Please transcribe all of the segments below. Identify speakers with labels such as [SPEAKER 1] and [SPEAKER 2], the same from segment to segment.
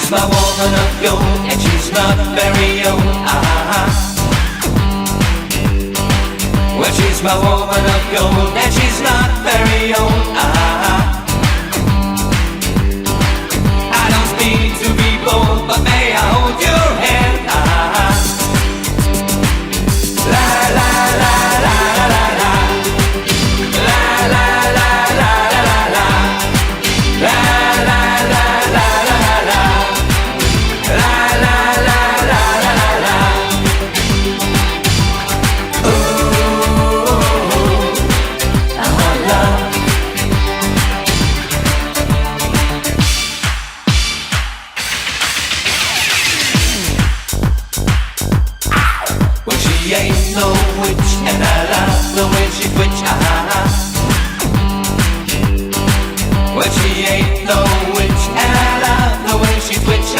[SPEAKER 1] she's my woman of gold, and she's my very own. Well, she's my woman of gold, and she's not very own. I don't mean to be bold, but may I hold your hand? La la la la la la, la la la la la la, la la la la la la, la la la la la la. She ain't no witch, and I love the way she twitch. Well, she ain't no witch, and I love the way she twitch.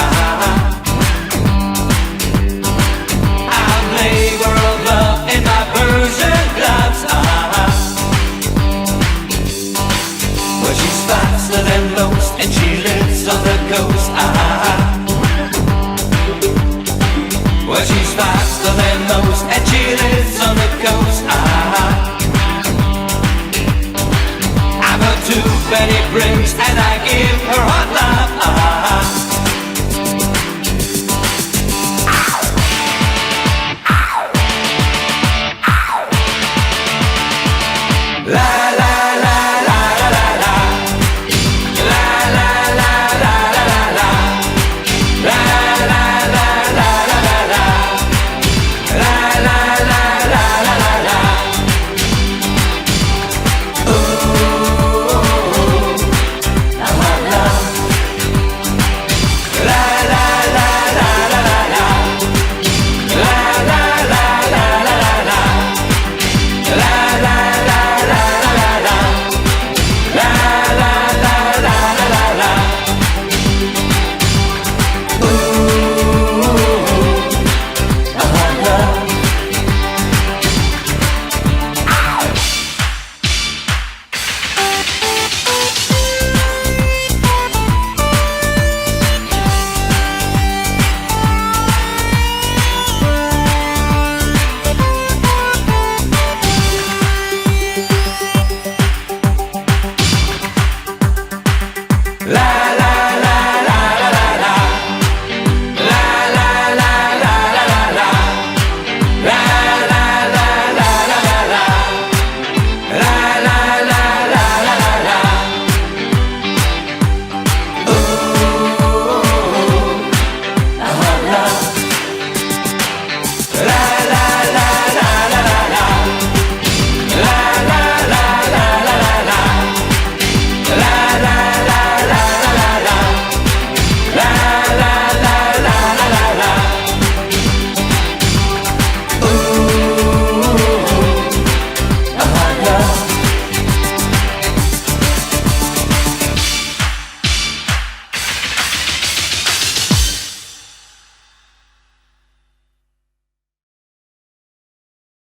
[SPEAKER 1] I'll play world love in my Persian gloves. Well, she's faster than most, and she lives on the coast. Well, she's faster than most, and she lives on the coast. I've her 2 penny brims, and I give her hot love.